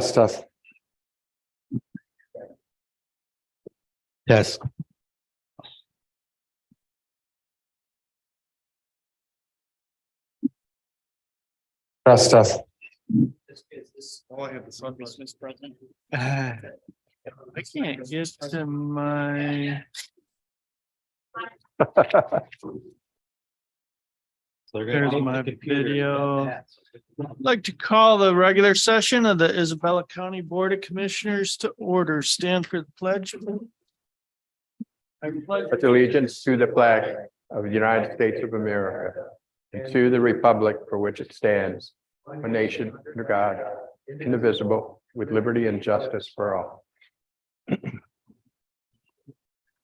Test. Yes. Test. Oh, I have the sun, Mr. President. I can't get to my. There's my video. I'd like to call the regular session of the Isabella County Board of Commissioners to order. Stand for the pledge. I pledge Pledge allegiance to the flag of the United States of America and to the republic for which it stands, a nation under God, indivisible, with liberty and justice for all.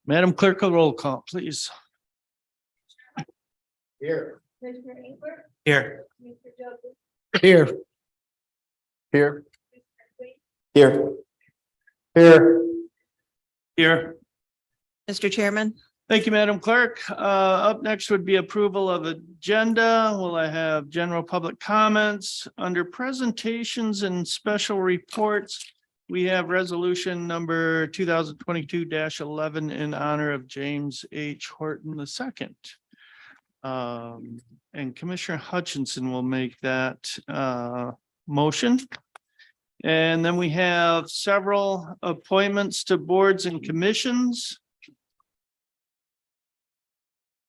Madam Clerk, a roll call, please. Here. Commissioner Engler, Here. Commissioner Joseph, Here. Here. Here. Here. Here. Mr. Chairman, Thank you, Madam Clerk. Up next would be approval of agenda. Will I have general public comments under presentations and special reports? We have resolution number 2022-11 in honor of James H. Horton II. And Commissioner Hutchinson will make that motion. And then we have several appointments to boards and commissions.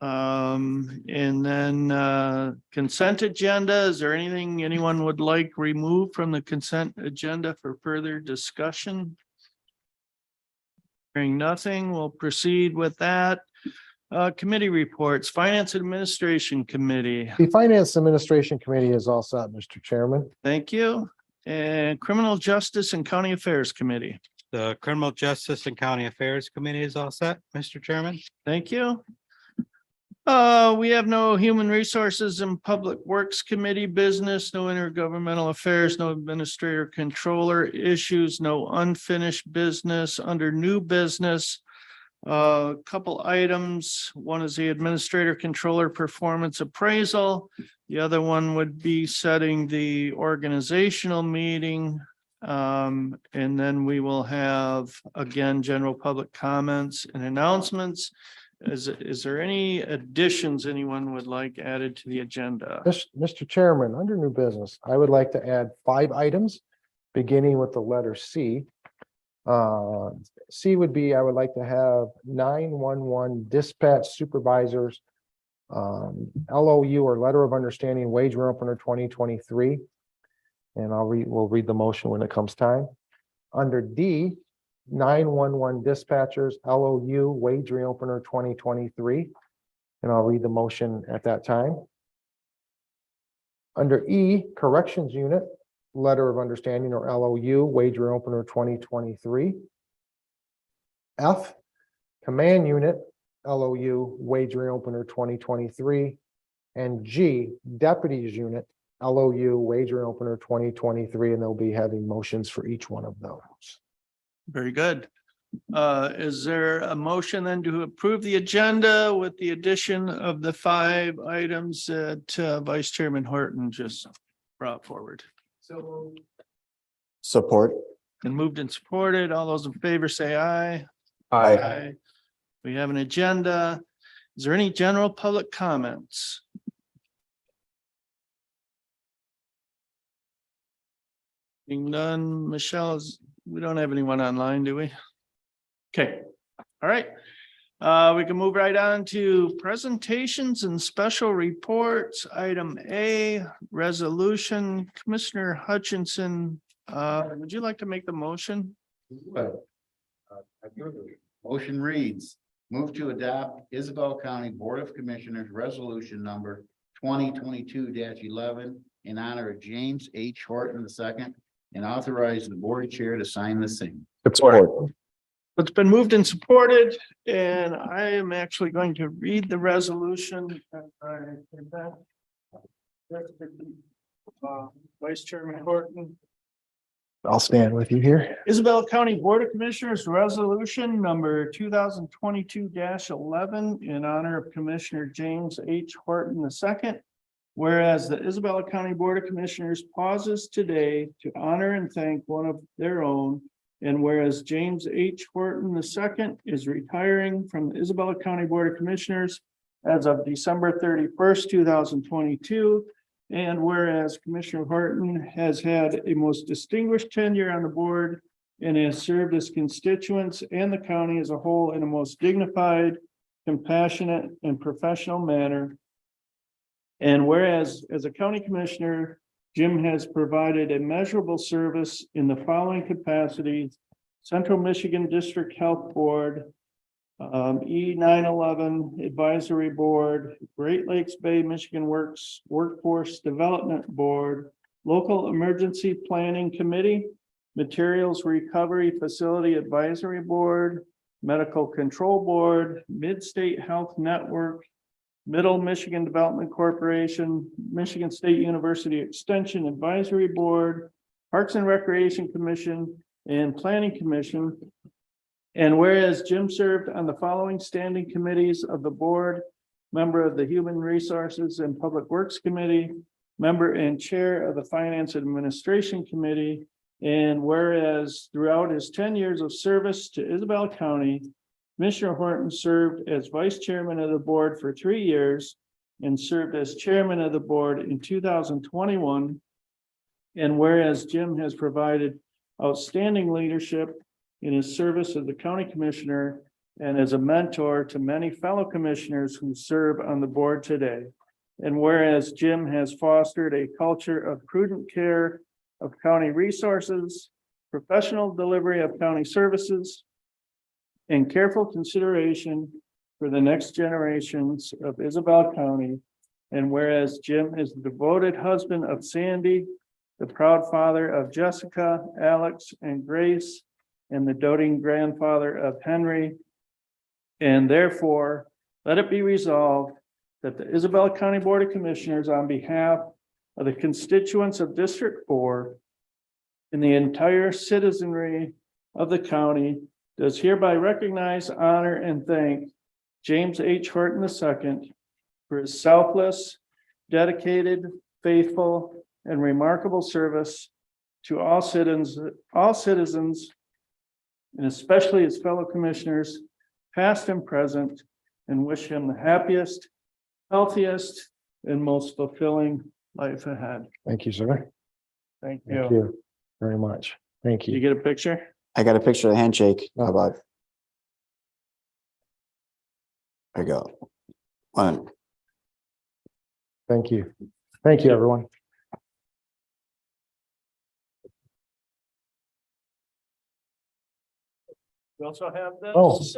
And then consent agenda. Is there anything anyone would like removed from the consent agenda for further discussion? Hearing nothing, we'll proceed with that. Committee reports, Finance Administration Committee. The Finance Administration Committee is all set, Mr. Chairman. Thank you. And Criminal Justice and County Affairs Committee. The Criminal Justice and County Affairs Committee is all set, Mr. Chairman. Thank you. We have no Human Resources and Public Works Committee business, no intergovernmental affairs, no administrator controller issues, no unfinished business. Under new business, a couple items. One is the administrator controller performance appraisal. The other one would be setting the organizational meeting. And then we will have, again, general public comments and announcements. Is there any additions anyone would like added to the agenda? Mr. Chairman, under new business, I would like to add 5 items, beginning with the letter C. C would be, I would like to have 911 dispatch supervisors, LOU or letter of understanding wage opener 2023. And we'll read the motion when it comes time. Under D, 911 dispatchers, LOU wage reopener 2023. And I'll read the motion at that time. Under E, corrections unit, letter of understanding or LOU wage reopener 2023. F, command unit, LOU wage reopener 2023. And G, deputies unit, LOU wage reopener 2023. And they'll be having motions for each one of those. Very good. Is there a motion then to approve the agenda with the addition of the 5 items that Vice Chairman Horton just brought forward? So Support. and moved and supported. All those in favor say aye. Aye. We have an agenda. Is there any general public comments? Being none, Michelle, we don't have anyone online, do we? Okay, all right. We can move right on to presentations and special reports. Item A, resolution. Commissioner Hutchinson, would you like to make the motion? Motion reads, move to adopt Isabel County Board of Commissioners Resolution number 2022-11 in honor of James H. Horton II and authorize the board chair to sign the same. Support. It's been moved and supported, and I am actually going to read the resolution. Vice Chairman Horton. I'll stand with you here. Isabella County Board of Commissioners Resolution number 2022-11 in honor of Commissioner James H. Horton II Whereas the Isabella County Board of Commissioners pauses today to honor and thank one of their own. And whereas James H. Horton II is retiring from the Isabella County Board of Commissioners as of December 31st, 2022. And whereas Commissioner Horton has had a most distinguished tenure on the board and has served his constituents and the county as a whole in a most dignified, compassionate, and professional manner. And whereas as a county commissioner, Jim has provided immeasurable service in the following capacities: Central Michigan District Health Board, E911 Advisory Board, Great Lakes Bay Michigan Workforce Development Board, Local Emergency Planning Committee, Materials Recovery Facility Advisory Board, Medical Control Board, Mid-State Health Network, Middle Michigan Development Corporation, Michigan State University Extension Advisory Board, Parks and Recreation Commission, and Planning Commission. And whereas Jim served on the following standing committees of the board: member of the Human Resources and Public Works Committee, member and chair of the Finance and Administration Committee. And whereas throughout his 10 years of service to Isabella County, Commissioner Horton served as vice chairman of the board for 3 years and served as chairman of the board in 2021. And whereas Jim has provided outstanding leadership in his service as the county commissioner and as a mentor to many fellow commissioners who serve on the board today. And whereas Jim has fostered a culture of prudent care of county resources, professional delivery of county services, and careful consideration for the next generations of Isabella County. And whereas Jim is the devoted husband of Sandy, the proud father of Jessica, Alex, and Grace, and the doting grandfather of Henry. And therefore, let it be resolved that the Isabella County Board of Commissioners, on behalf of the constituents of District 4 and the entire citizenry of the county, does hereby recognize, honor, and thank James H. Horton II for his selfless, dedicated, faithful, and remarkable service to all citizens, and especially his fellow commissioners, past and present, and wish him the happiest, healthiest, and most fulfilling life ahead. Thank you, sir. Thank Thank you. you very much. Thank You you. get a picture? I got a picture of the handshake. How about? There you go. One. Thank you. Thank you, everyone. We also have Oh. this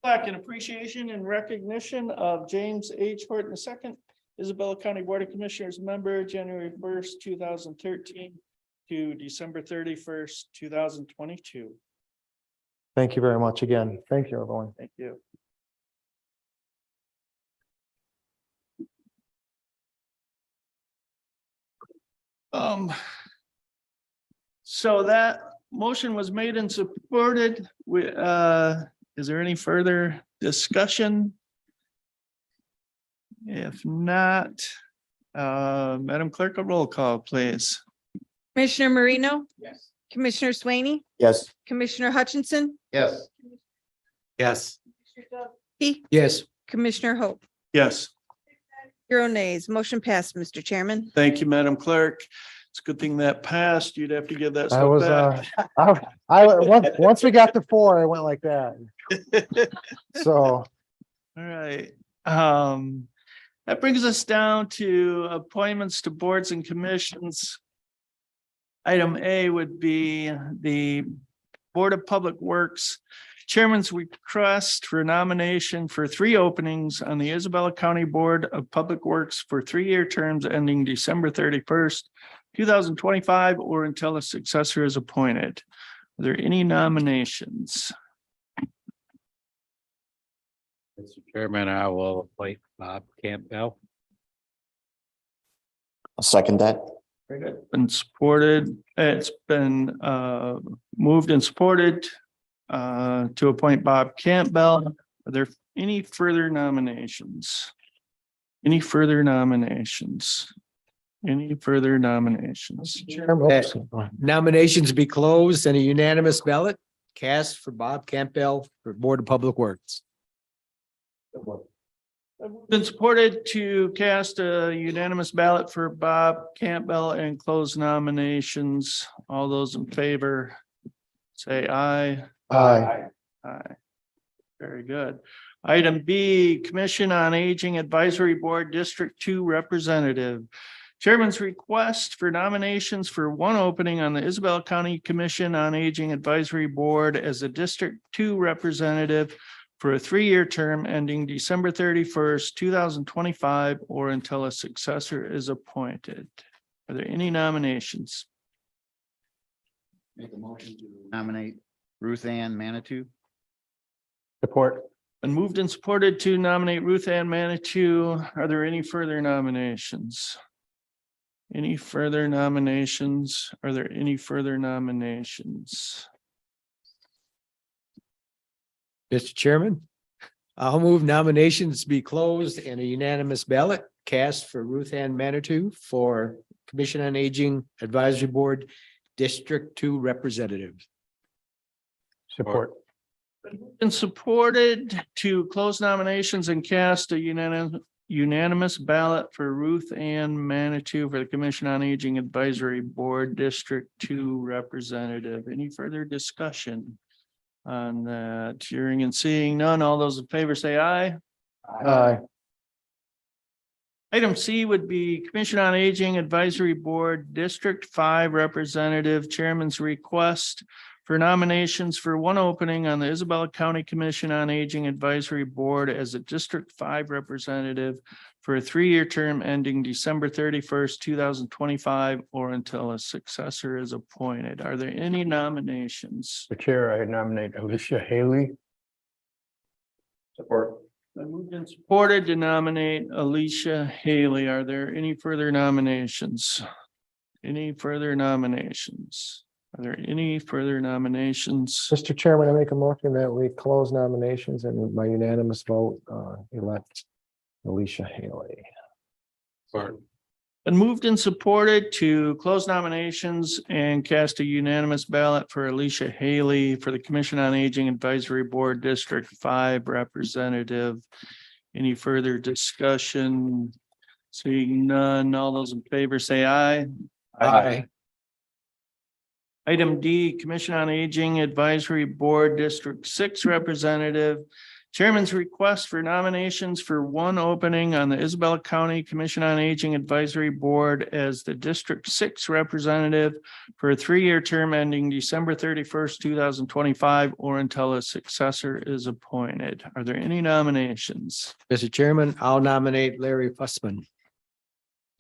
plaque in appreciation and recognition of James H. Horton II, Isabella County Board of Commissioners member, January 1st, 2013 to December 31st, 2022. Thank you very much again. Thank you, everyone. Thank you. So that motion was made and supported. Is there any further discussion? If not, Madam Clerk, a roll call, please. Commissioner Marino, Yes. Commissioner Swaney, Yes. Commissioner Hutchinson, Yes. Yes. Yes, Commissioner Hope. Yes. 0 nays, motion passed, Mr. Chairman. Thank you, Madam Clerk. It's a good thing that passed. You'd have to give that I stuff was, back. once we got to 4, I went like that. So, All right. That brings us down to appointments to boards and commissions. Item A would be the Board of Public Works Chairman's request for nomination for 3 openings on the Isabella County Board of Public Works for 3-year terms ending December 31st, 2025, or until a successor is appointed. Are there any nominations? Mr. Chairman, I will appoint Bob Campbell. I'll second that. Very good. Been supported. It's been moved and supported to appoint Bob Campbell. Are there any further nominations? Any further nominations? Any further nominations? Chairman, oops, go ahead. Nominations be closed and a unanimous ballot cast for Bob Campbell for Board of Public Works. Been supported to cast a unanimous ballot for Bob Campbell and close nominations. All those in favor, say aye. Aye. Aye. Very good. Item B, Commission on Aging Advisory Board District Two Representative. Chairman's request for nominations for one opening on the Isabella County Commission on Aging Advisory Board as a District Two representative for a 3-year term ending December 31st, 2025, or until a successor is appointed. Are there any nominations? Make a motion to nominate Ruth Ann Manitou. Support. Been moved and supported to nominate Ruth Ann Manitou. Are there any further nominations? Any further nominations? Are there any further nominations? Mr. Chairman, I'll move nominations be closed and a unanimous ballot cast for Ruth Ann Manitou for Commission on Aging Advisory Board District Two Representative. Support. Been supported to close nominations and cast a unanimous ballot for Ruth Ann Manitou for the Commission on Aging Advisory Board District Two Representative. Any further discussion on that? Hearing and seeing none, all those in favor say aye. Aye. Item C would be Commission on Aging Advisory Board District Five Representative Chairman's request for nominations for one opening on the Isabella County Commission on Aging Advisory Board as a District Five representative for a 3-year term ending December 31st, 2025, or until a successor is appointed. Are there any nominations? The chair, I nominate Alicia Haley. Support. Been moved and supported to nominate Alicia Haley. Are there any further nominations? Any further nominations? Are there any further nominations? Mr. Chairman, I make a motion that we close nominations and by unanimous vote, elect Alicia Haley. Support. Been moved and supported to close nominations and cast a unanimous ballot for Alicia Haley for the Commission on Aging Advisory Board District Five representative. Any further discussion? Seeing none, all those in favor say aye. Aye. Item D, Commission on Aging Advisory Board District Six representative. Chairman's request for nominations for one opening on the Isabella County Commission on Aging Advisory Board as the District Six representative for a 3-year term ending December 31st, 2025, or until a successor is appointed. Are there any nominations? Mr. Chairman, I'll nominate Larry Fussman.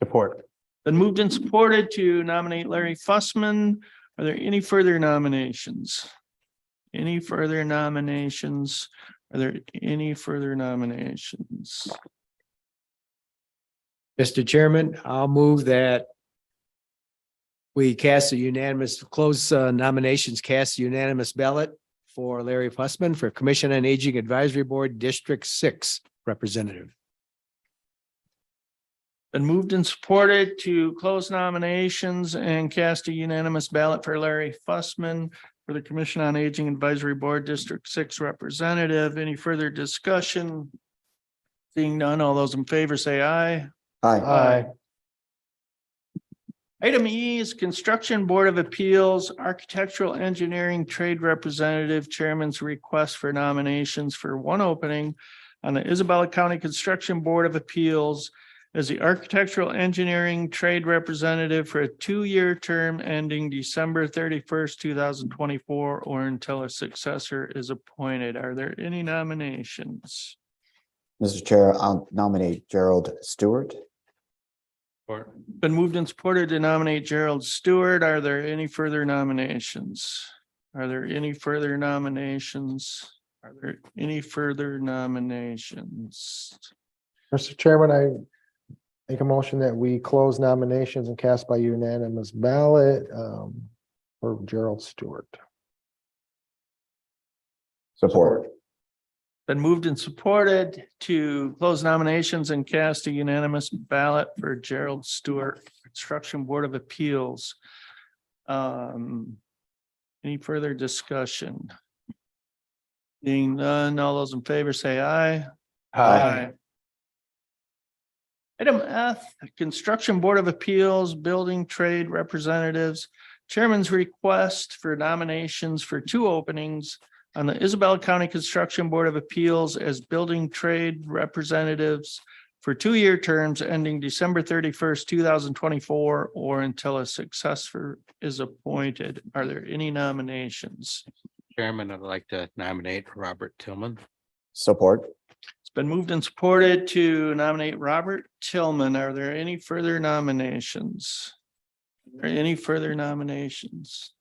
Support. Been moved and supported to nominate Larry Fussman. Are there any further nominations? Any further nominations? Are there any further nominations? Mr. Chairman, I'll move that we cast a unanimous, close nominations, cast a unanimous ballot for Larry Fussman for Commission on Aging Advisory Board District Six representative. Been moved and supported to close nominations and cast a unanimous ballot for Larry Fussman for the Commission on Aging Advisory Board District Six representative. Any further discussion? Seeing none, all those in favor say aye. Aye. Item E is Construction Board of Appeals, Architectural Engineering Trade Representative Chairman's request for nominations for one opening on the Isabella County Construction Board of Appeals as the Architectural Engineering Trade Representative for a 2-year term ending December 31st, 2024, or until a successor is appointed. Are there any nominations? Mr. Chair, I'll nominate Gerald Stewart. Been moved and supported to nominate Gerald Stewart. Are there any further nominations? Are there any further nominations? Are there any further nominations? Mr. Chairman, I make a motion that we close nominations and cast by unanimous ballot for Gerald Stewart. Support. Been moved and supported to close nominations and cast a unanimous ballot for Gerald Stewart, Construction Board of Appeals. Any further discussion? Being none, all those in favor say aye. Item F, Construction Board of Appeals, Building Trade Representatives. Chairman's request for nominations for 2 openings on the Isabella County Construction Board of Appeals as Building Trade Representatives for 2-year terms ending December 31st, 2024, or until a successor is appointed. Are there any nominations? Chairman, I'd like to nominate Robert Tillman. Support. It's been moved and supported to nominate Robert Tillman. Are there any further nominations? Are there any further nominations?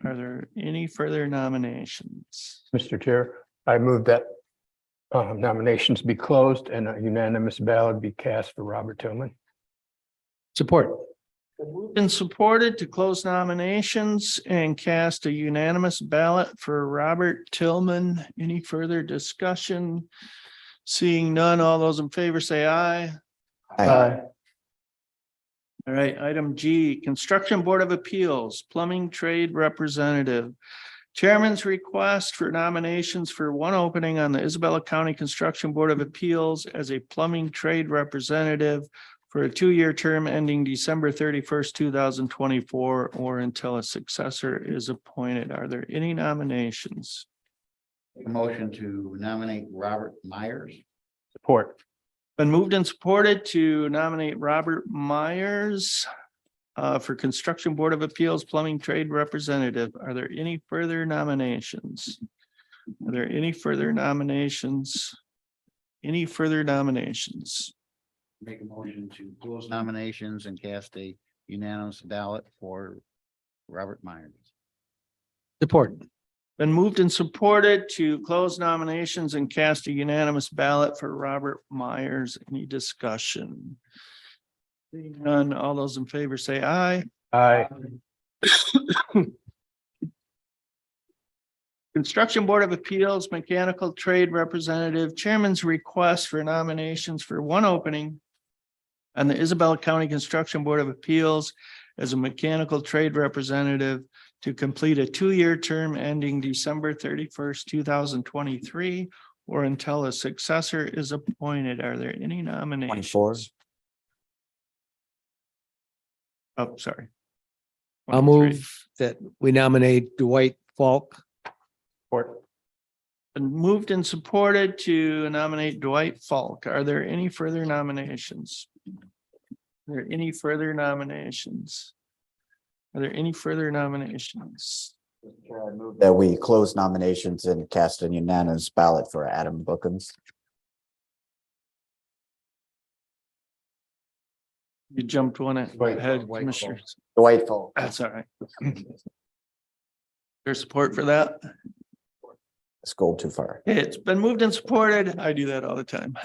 Are there any further nominations? Mr. Chair, I move that nominations be closed and a unanimous ballot be cast for Robert Tillman. Support. Moved and supported to close nominations and cast a unanimous ballot for Robert Tillman. Any further discussion? Seeing none, all those in favor say aye. Aye. All right, item G, Construction Board of Appeals, Plumbing Trade Representative. Chairman's request for nominations for 1 opening on the Isabella County Construction Board of Appeals as a plumbing trade representative for a 2-year term ending December 31st, 2024, or until a successor is appointed. Are there any nominations? Make a motion to nominate Robert Myers. Support. Been moved and supported to nominate Robert Myers for Construction Board of Appeals Plumbing Trade Representative. Are there any further nominations? Are there any further nominations? Any further nominations? Make a motion to close nominations and cast a unanimous ballot for Robert Myers. Support. Been moved and supported to close nominations and cast a unanimous ballot for Robert Myers. Any discussion? Seeing none, all those in favor say aye. Aye. Construction Board of Appeals, Mechanical Trade Representative, Chairman's request for nominations for 1 opening on the Isabella County Construction Board of Appeals as a mechanical trade representative to complete a 2-year term ending December 31st, 2023, or until a successor is appointed. Are there any nominations? 24. Oh, sorry. I'll 23. move that we nominate Dwight Falk. Support. Been moved and supported to nominate Dwight Falk. Are there any further nominations? Are there any further nominations? Are there any further nominations? That we close nominations and cast a unanimous ballot for Adam Brookins. You jumped one Dwight ahead, Falk. Commissioners. Dwight Falk. That's all right. There's support for that. Scroll too far. It's been moved and supported. I do that all the time.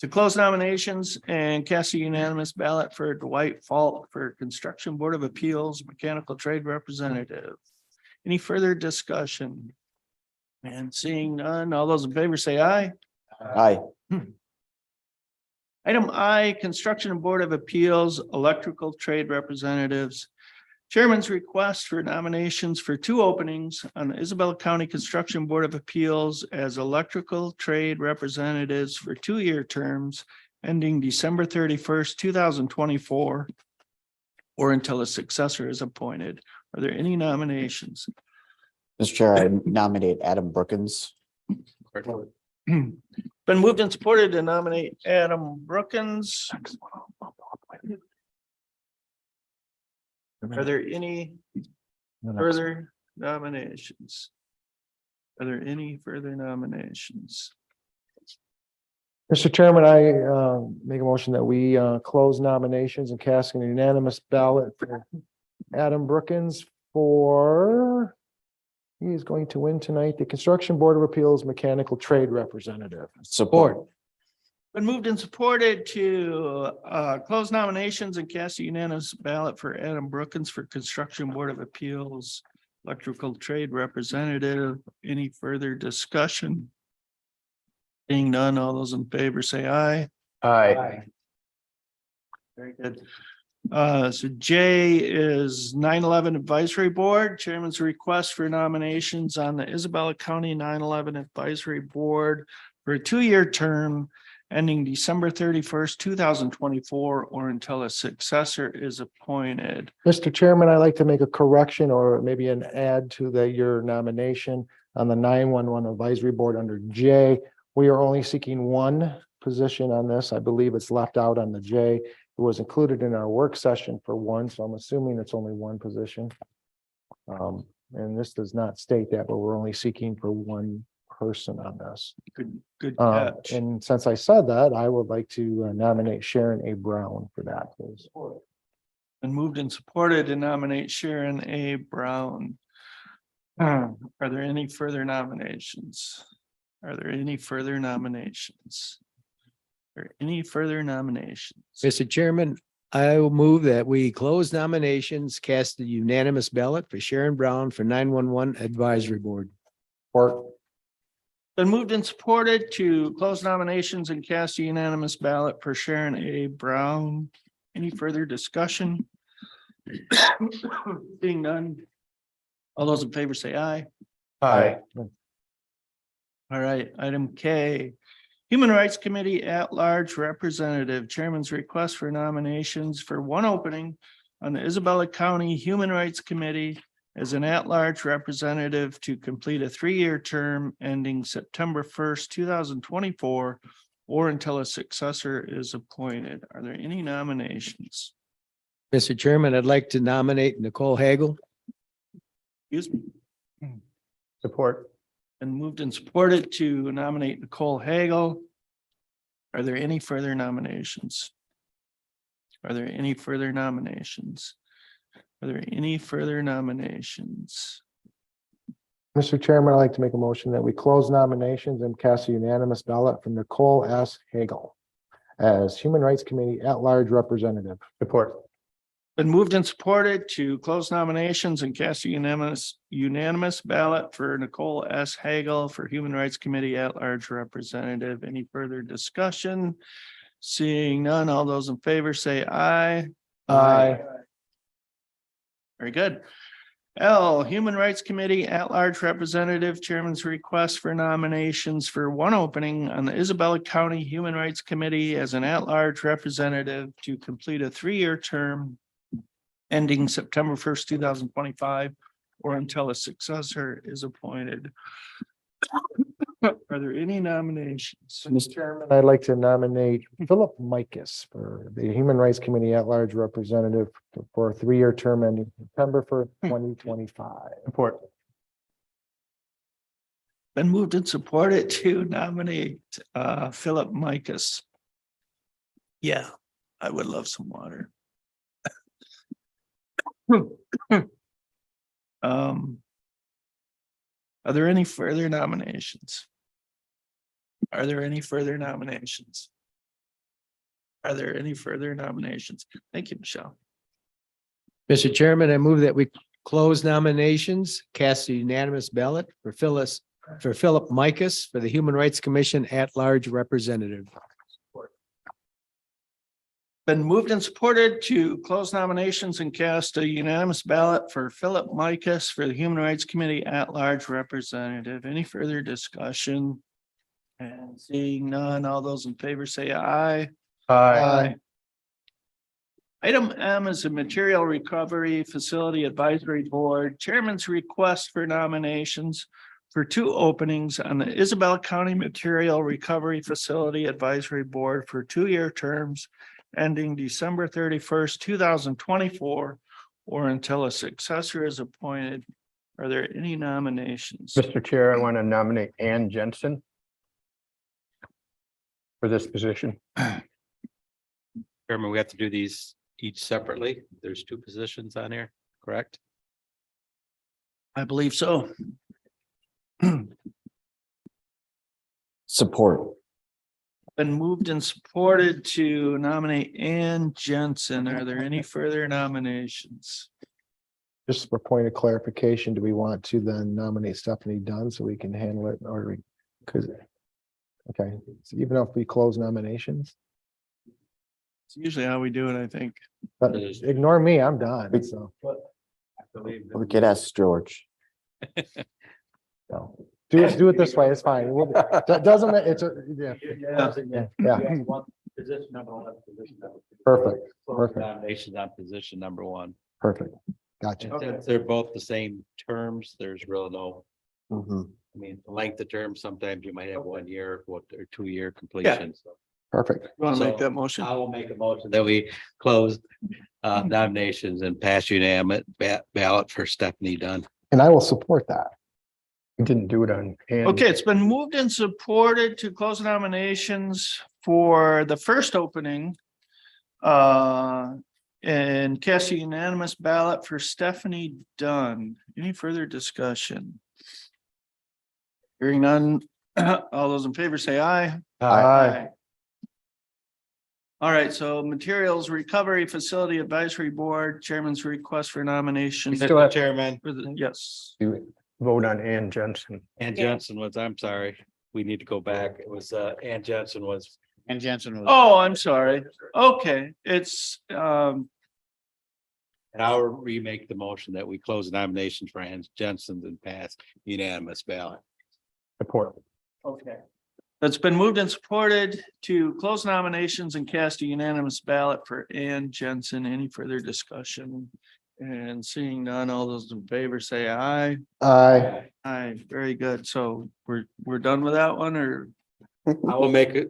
To close nominations and cast a unanimous ballot for Dwight Falk for Construction Board of Appeals, Mechanical Trade Representative. Any further discussion? And seeing none, all those in favor say aye. Aye. Item I, Construction Board of Appeals, Electrical Trade Representatives. Chairman's request for nominations for 2 openings on the Isabella County Construction Board of Appeals as electrical trade representatives for 2-year terms ending December 31st, 2024, or until a successor is appointed. Are there any nominations? Mr. Chair, I nominate Adam Brookins. Been moved and supported to nominate Adam Brookins. Are there any further nominations? Are there any further nominations? Mr. Chairman, I make a motion that we close nominations and cast an unanimous ballot for Adam Brookins for, he is going to win tonight, the Construction Board of Appeals Mechanical Trade Representative. Support. Been moved and supported to close nominations and cast a unanimous ballot for Adam Brookins for Construction Board of Appeals electrical trade representative. Any further discussion? Being none, all those in favor say aye. Aye. Very good. So J is 9/11 Advisory Board, Chairman's request for nominations on the Isabella County 9/11 Advisory Board for a 2-year term ending December 31st, 2024, or until a successor is appointed. Mr. Chairman, I'd like to make a correction or maybe an add to your nomination on the 911 Advisory Board under J. We are only seeking one position on this. I believe it's left out on the J. It was included in our work session for one, so I'm assuming it's only one position. And this does not state that, but we're only seeking for one person on this. Good catch. And since I said that, I would like to nominate Sharon A. Brown for that, please. Been moved and supported to nominate Sharon A. Brown. Are there any further nominations? Are there any further nominations? Are there any further nominations? Mr. Chairman, I will move that we close nominations, cast a unanimous ballot for Sharon Brown for 911 Advisory Board. Or Been moved and supported to close nominations and cast a unanimous ballot for Sharon A. Brown. Any further discussion? Being none. All those in favor say aye. Aye. All right, item K. Human Rights Committee at-large representative, chairman's request for nominations for one opening on the Isabella County Human Rights Committee as an at-large representative to complete a 3-year term ending September 1st, 2024, or until a successor is appointed. Are there any nominations? Mr. Chairman, I'd like to nominate Nicole Hagel. Excuse me. Support. And moved and supported to nominate Nicole Hagel. Are there any further nominations? Are there any further nominations? Are there any further nominations? Mr. Chairman, I'd like to make a motion that we close nominations and cast a unanimous ballot for Nicole S. Hagel as Human Rights Committee at-large representative. Support. Been moved and supported to close nominations and cast a unanimous ballot for Nicole S. Hagel for Human Rights Committee at-large representative. Any further discussion? Seeing none, all those in favor say aye. Aye. Very good. L, Human Rights Committee at-large representative, chairman's request for nominations for one opening on the Isabella County Human Rights Committee as an at-large representative to complete a 3-year term ending September 1st, 2025, or until a successor is appointed. Are there any nominations? Mr. Chairman, I'd like to nominate Philip Micus for the Human Rights Committee at-large representative for a 3-year term ending September 1st, 2025. Support. Been moved and supported to nominate Philip Micus. Yeah, I would love some water. Are there any further nominations? Are there any further nominations? Are there any further nominations? Thank you, Michelle. Mr. Chairman, I move that we close nominations, cast a unanimous ballot for Philip Micus for the Human Rights Commission at-large representative. Been moved and supported to close nominations and cast a unanimous ballot for Philip Micus for the Human Rights Committee at-large representative. Any further discussion? And seeing none, all those in favor say aye. Aye. Item M is a Material Recovery Facility Advisory Board, chairman's request for nominations for 2 openings on the Isabella County Material Recovery Facility Advisory Board for 2-year terms ending December 31st, 2024, or until a successor is appointed. Are there any nominations? Mr. Chair, I want to nominate Ann Jensen for this position. Chairman, we have to do these each separately. There's 2 positions on here, correct? I believe so. Support. Been moved and supported to nominate Ann Jensen. Are there any further nominations? Just for point of clarification, do we want to then nominate Stephanie Dunn so we can handle it or we, because. Okay, so even if we close nominations, It's usually how we do it, I think. but ignore me, I'm done, so. We could ask George. No. Do it this way, it's fine. Doesn't, it's a, yeah, yeah, perfect, perfect, Nominations on position number one. perfect. Gotcha. Since they're both the same terms, there's really no, Mhm. I mean, the length of term, sometimes you might have 1 year, or 2 year completion. So Perfect. You want to make So, that motion? I will make a motion that we close nominations and pass unanimous ballot for Stephanie Dunn. And I will support that. We didn't do it on. Okay, it's been moved and supported to close nominations for the first opening. And cast a unanimous ballot for Stephanie Dunn. Any further discussion? Hearing none, all those in favor say aye. Aye. All right, so Materials Recovery Facility Advisory Board Chairman's request for nomination. Mr. Chairman, Yes, You vote on Ann Jensen. Ann Jensen was, I'm sorry, we need to go back. It was Ann Jensen was. And Jensen was. oh, I'm sorry. Okay, it's, And I'll remake the motion that we close nominations for Ann Jensen and pass unanimous ballot. Support. okay. It's been moved and supported to close nominations and cast a unanimous ballot for Ann Jensen. Any further discussion? And seeing none, all those in favor say aye. Aye. Aye, very good. So we're done with that one, or, I will make a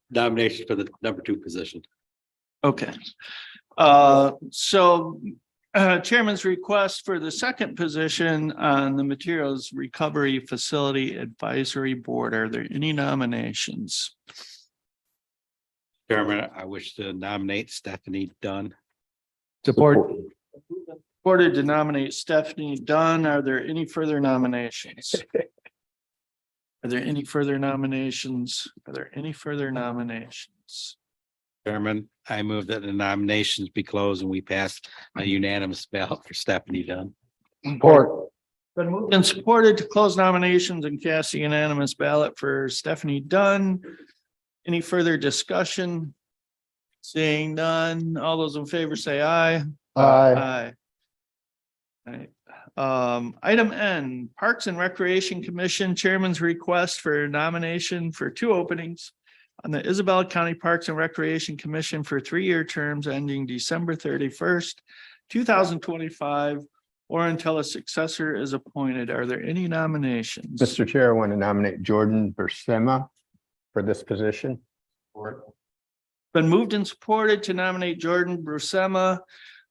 nomination for the number 2 position. okay. So Chairman's request for the second position on the Materials Recovery Facility Advisory Board. Are there any nominations? Chairman, I wish to nominate Stephanie Dunn. Support. Supported to nominate Stephanie Dunn. Are there any further nominations? Are there any further nominations? Are there any further nominations? Chairman, I move that the nominations be closed and we pass a unanimous ballot for Stephanie Dunn. Support. Been moved and supported to close nominations and cast a unanimous ballot for Stephanie Dunn. Any further discussion? Seeing none, all those in favor say aye. Aye. Aye. Item N, Parks and Recreation Commission Chairman's request for nomination for 2 openings on the Isabella County Parks and Recreation Commission for 3-year terms ending December 31st, 2025, or until a successor is appointed. Are there any nominations? Mr. Chair, I want to nominate Jordan Bersema for this position. Been moved and supported to nominate Jordan Brusema.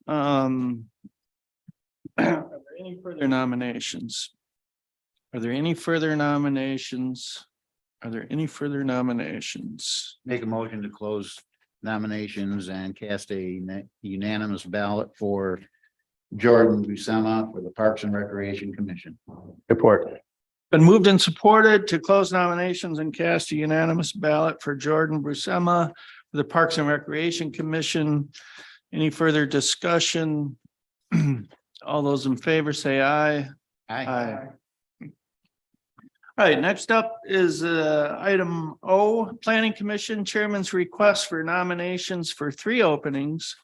Are there any further nominations? Are there any further nominations? Are there any further nominations? Make a motion to close nominations and cast a unanimous ballot for Jordan Buscema for the Parks and Recreation Commission. Support. Been moved and supported to close nominations and cast a unanimous ballot for Jordan Brusema for the Parks and Recreation Commission. Any further discussion? All those in favor say aye. Aye. All right, next up is item O, Planning Commission Chairman's request for nominations for 3 openings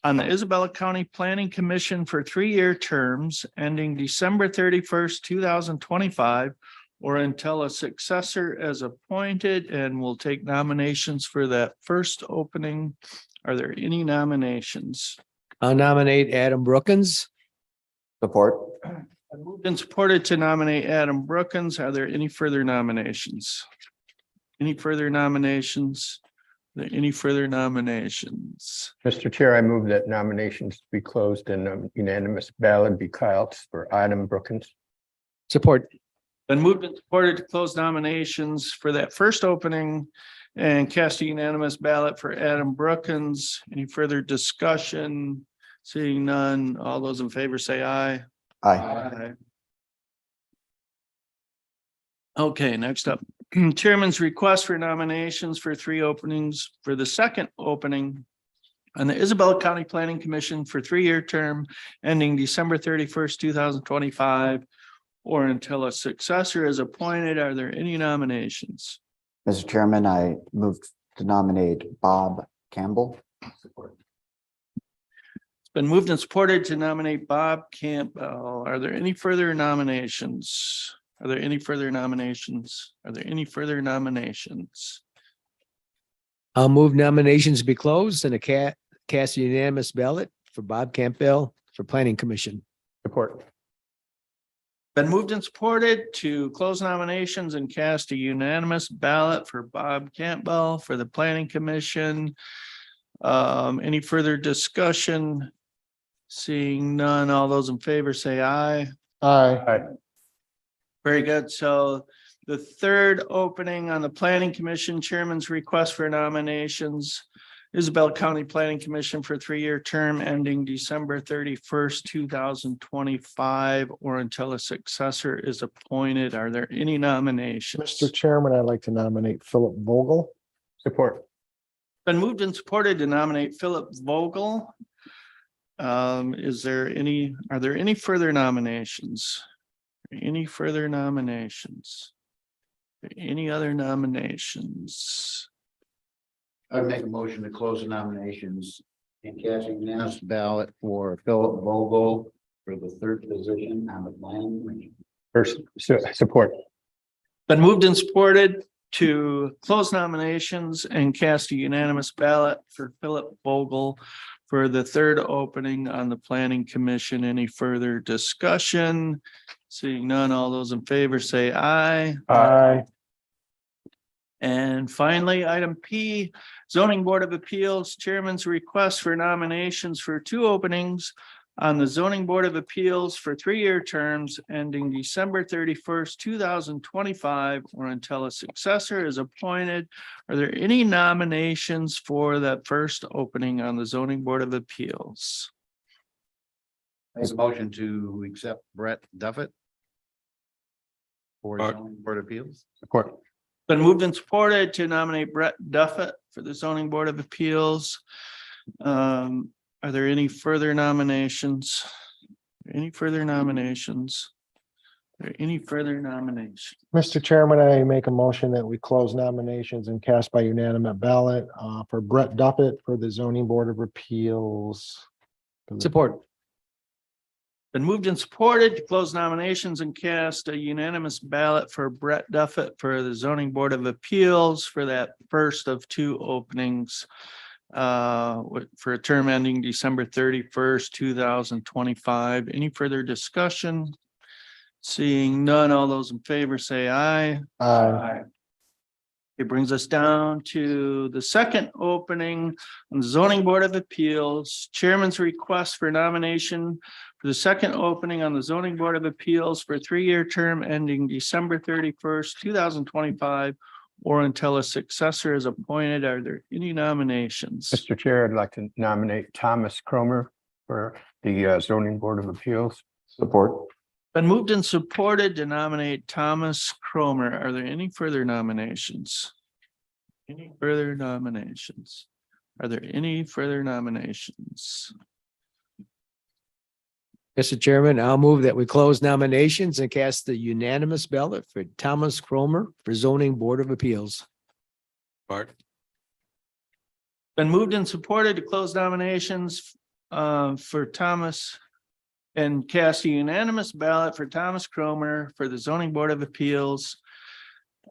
on the Isabella County Planning Commission for 3-year terms ending December 31st, 2025, or until a successor is appointed, and we'll take nominations for that first opening. Are there any nominations? I'll nominate Adam Brookins. Support. Moved and supported to nominate Adam Brookins. Are there any further nominations? Any further nominations? Are there any further nominations? Mr. Chair, I move that nominations be closed and unanimous ballot be cast for Adam Brookins. Support. Been moved and supported to close nominations for that first opening and cast a unanimous ballot for Adam Brookins. Any further discussion? Seeing none, all those in favor say aye. Aye. Okay, next up, Chairman's request for nominations for 3 openings for the second opening on the Isabella County Planning Commission for 3-year term ending December 31st, 2025, or until a successor is appointed. Are there any nominations? Mr. Chairman, I move to nominate Bob Campbell. It's been moved and supported to nominate Bob Campbell. Are there any further nominations? Are there any further nominations? Are there any further nominations? I'll move nominations be closed and cast a unanimous ballot for Bob Campbell for Planning Commission. Support. Been moved and supported to close nominations and cast a unanimous ballot for Bob Campbell for the Planning Commission. Any further discussion? Seeing none, all those in favor say aye. Aye. Very good. So the third opening on the Planning Commission, Chairman's request for nominations. Isabella County Planning Commission for 3-year term ending December 31st, 2025, or until a successor is appointed. Are there any nominations? Mr. Chairman, I'd like to nominate Philip Vogel. Support. Been moved and supported to nominate Philip Vogel. Are there any further nominations? Any further nominations? Any other nominations? I'd make a motion to close the nominations and cast a unanimous ballot for Philip Vogel for the 3rd position on the planning commission. First, support. Been moved and supported to close nominations and cast a unanimous ballot for Philip Vogel for the 3rd opening on the Planning Commission. Any further discussion? Seeing none, all those in favor say aye. Aye. And finally, item P, Zoning Board of Appeals Chairman's request for nominations for 2 openings on the Zoning Board of Appeals for 3-year terms ending December 31st, 2025, or until a successor is appointed. Are there any nominations for that first opening on the Zoning Board of Appeals? Make a motion to accept Brett Duffett for Support. zoning board of appeals. Support. Been moved and supported to nominate Brett Duffett for the Zoning Board of Appeals. Are there any further nominations? Any further nominations? Are there any further nominations? Mr. Chairman, I make a motion that we close nominations and cast by unanimous ballot for Brett Duffett for the Zoning Board of Appeals. Support. Been moved and supported to close nominations and cast a unanimous ballot for Brett Duffett for the Zoning Board of Appeals for that first of 2 openings for a term ending December 31st, 2025. Any further discussion? Seeing none, all those in favor say aye. Aye. It brings us down to the second opening on the Zoning Board of Appeals. Chairman's request for nomination for the second opening on the Zoning Board of Appeals for a 3-year term ending December 31st, 2025, or until a successor is appointed. Are there any nominations? Mr. Chair, I'd like to nominate Thomas Cromer for the zoning board of appeals. Support. Been moved and supported to nominate Thomas Cromer. Are there any further nominations? Any further nominations? Are there any further nominations? Mr. Chairman, I'll move that we close nominations and cast the unanimous ballot for Thomas Cromer for Zoning Board of Appeals. Support. Been moved and supported to close nominations for Thomas and cast a unanimous ballot for Thomas Cromer for the Zoning Board of Appeals.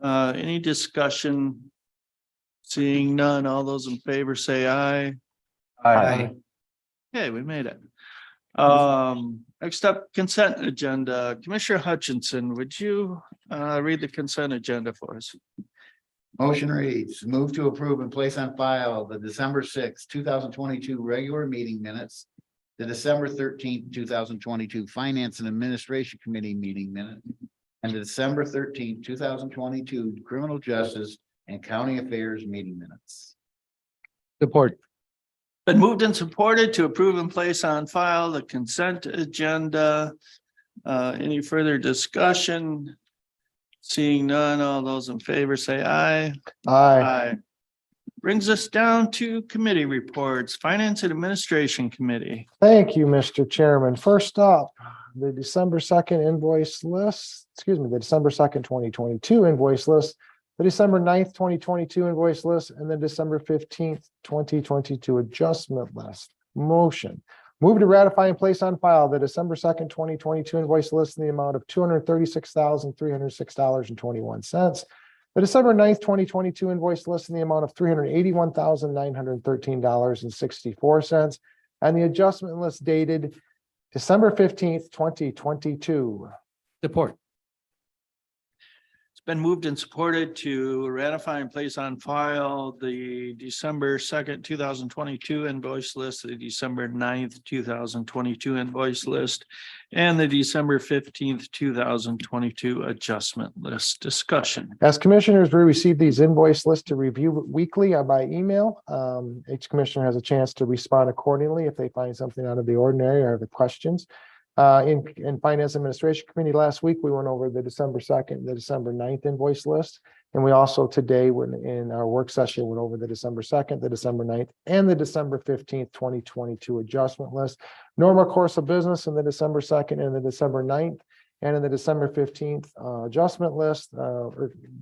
Any discussion? Seeing none, all those in favor say aye. Aye. Okay, we made it. Next up, consent agenda. Commissioner Hutchinson, would you read the consent agenda for us? Motion reads, move to approve and place on file the December 6th, 2022 regular meeting minutes, the December 13th, 2022 Finance and Administration Committee meeting minutes, and the December 13th, 2022 Criminal Justice and County Affairs meeting minutes. Support. Been moved and supported to approve and place on file the consent agenda. Any further discussion? Seeing none, all those in favor say aye. Aye. Brings us down to committee reports, Finance and Administration Committee. Thank you, Mr. Chairman. First up, the December 2nd invoice list, the December 2nd, 2022 invoice list, the December 9th, 2022 invoice list, and the December 15th, 2022 adjustment list. Motion. Move to ratify and place on file the December 2nd, 2022 invoice list in the amount of $236,306.21. The December 9th, 2022 invoice list in the amount of $381,913.64, and the adjustment list dated December 15th, 2022. Support. It's been moved and supported to ratify and place on file the December 2nd, 2022 invoice list, the December 9th, 2022 invoice list, and the December 15th, 2022 adjustment list. Discussion. As commissioners, we receive these invoice lists to review weekly by email. Each commissioner has a chance to respond accordingly if they find something out of the ordinary or have questions. In Finance Administration Committee last week, we went over the December 2nd, the December 9th invoice list. And we also today, when in our work session, went over the December 2nd, the December 9th, and the December 15th, 2022 adjustment list. Normal course of business in the December 2nd and the December 9th, and in the December 15th adjustment list,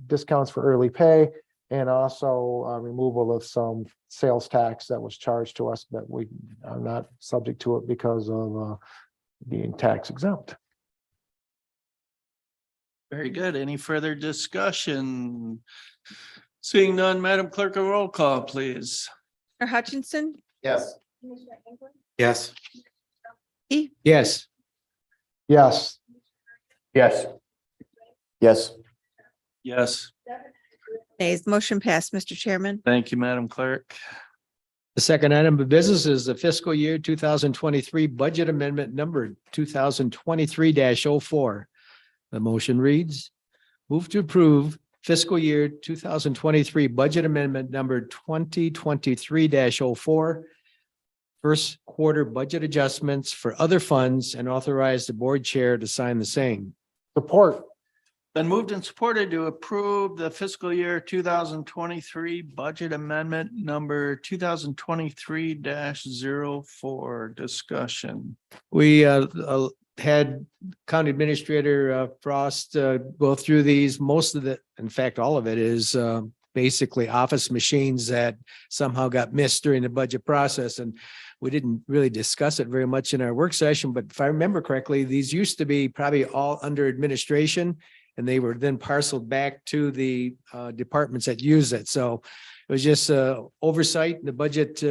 discounts for early pay, and also removal of some sales tax that was charged to us, but we are not subject to it because of being tax exempt. Very good. Any further discussion? Seeing none, Madam Clerk, a roll call, please. Commissioner Hutchinson, Yes. Yes. Yes. Yes. Yes. Yes. Yes. nays, motion passed, Mr. Chairman. Thank you, Madam Clerk. The second item of business is the fiscal year 2023 budget amendment number 2023-04. The motion reads, move to approve fiscal year 2023 budget amendment number 2023-04. First quarter budget adjustments for other funds and authorize the board chair to sign the same. Support. Been moved and supported to approve the fiscal year 2023 budget amendment number 2023-04. Discussion. We had County Administrator Frost go through these. Most of it, in fact, all of it is basically office machines that somehow got missed during the budget process. And we didn't really discuss it very much in our work session, but if I remember correctly, these used to be probably all under administration, and they were then parceled back to the departments that use it. So it was just oversight in the budget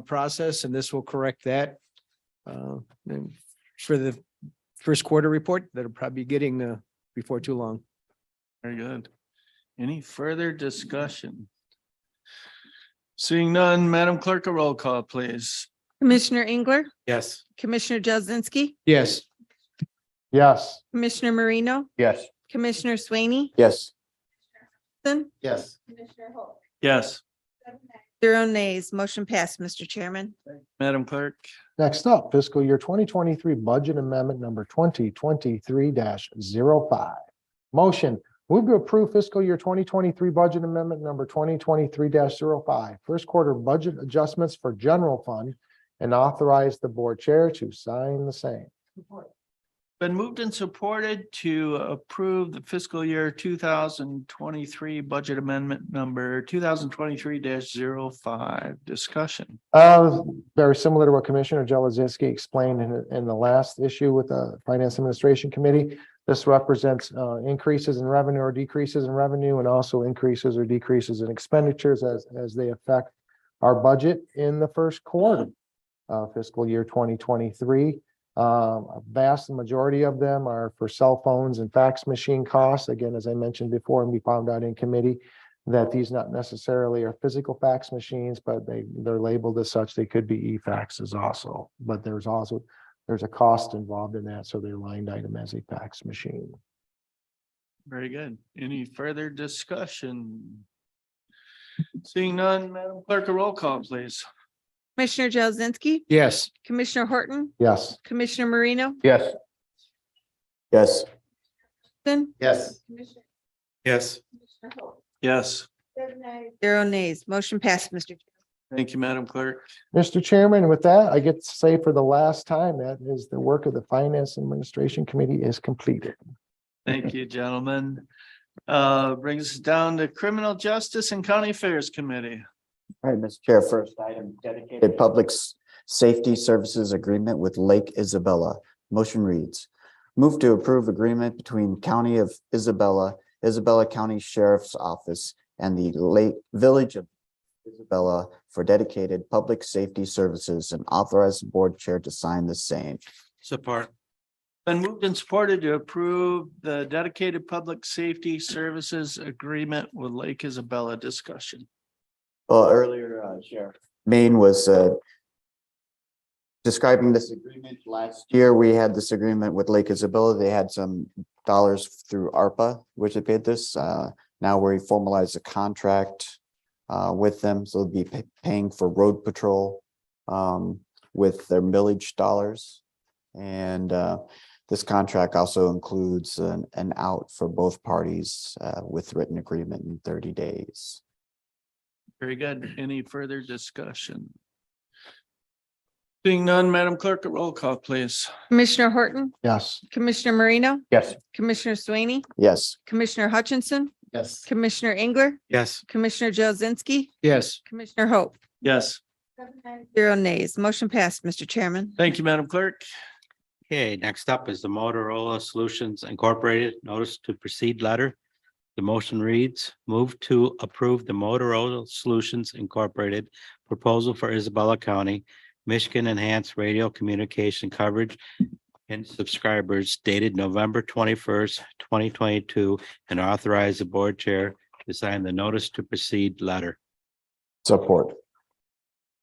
process, and this will correct that. And for the first quarter report, that'll probably be getting before too long. Very good. Any further discussion? Seeing none, Madam Clerk, a roll call, please. Commissioner Engler, Yes. Commissioner Jazinski, Yes. Yes. Commissioner Marino, Yes. Commissioner Swaney, Yes. Yes. Yes, 0 nays, motion passed, Mr. Chairman. Madam Clerk. Next up, fiscal year 2023 budget amendment number 2023-05. Motion. Move to approve fiscal year 2023 budget amendment number 2023-05. First quarter budget adjustments for general fund and authorize the board chair to sign the same. Been moved and supported to approve the fiscal year 2023 budget amendment number 2023-05. Discussion. Very similar to what Commissioner Jelazinski explained in the last issue with the Finance Administration Committee. This represents increases in revenue or decreases in revenue, and also increases or decreases in expenditures as they affect our budget in the first quarter of fiscal year 2023. A vast majority of them are for cell phones and fax machine costs. Again, as I mentioned before, and we found out in committee that these not necessarily are physical fax machines, but they're labeled as such. They could be e-faxes also, but there's a cost involved in that, so they're lined item as a fax machine. Very good. Any further discussion? Seeing none, Madam Clerk, a roll call, please. Commissioner Jazinski, Yes. Commissioner Horton, Yes. Commissioner Marino, Yes. Yes. then Yes. Yes. Yes, Zero nays. Motion passed, Mr. Chairman. Thank you, Madam Clerk. Mr. Chairman, with that, I get to say for the last time, that is the work of the Finance Administration Committee is completed. Thank you, gentlemen. Brings us down to Criminal Justice and County Affairs Committee. All right, Mr. Chair, first item, dedicated public safety services agreement with Lake Isabella. Motion reads, move to approve agreement between County of Isabella, Isabella County Sheriff's Office, and the Lake Village of Isabella for dedicated public safety services and authorize the board chair to sign the same. Support. Been moved and supported to approve the dedicated public safety services agreement with Lake Isabella. Discussion. Well, earlier, Sheriff Maine was describing this agreement. Last year, we had this agreement with Lake Isabella. They had some dollars through ARPA, which they paid this. Now we formalized a contract with them, so they'll be paying for road patrol with their millage dollars. And this contract also includes an out for both parties with written agreement in 30 days. Very good. Any further discussion? Being none, Madam Clerk, a roll call, please. Commissioner Horton, Yes. Commissioner Marino, Yes. Commissioner Swaney, Yes. Commissioner Hutchinson, Yes. Commissioner Engler, Yes. Commissioner Jazinski, Yes. Commissioner Hope. Yes. Zero nays. Motion passed, Mr. Chairman. Thank you, Madam Clerk. Okay, next up is the Motorola Solutions Incorporated Notice to Proceed letter. The motion reads, move to approve the Motorola Solutions Incorporated proposal for Isabella County, Michigan Enhanced Radio Communication Coverage and subscribers dated November 21st, 2022, and authorize the board chair to sign the notice to proceed letter. Support.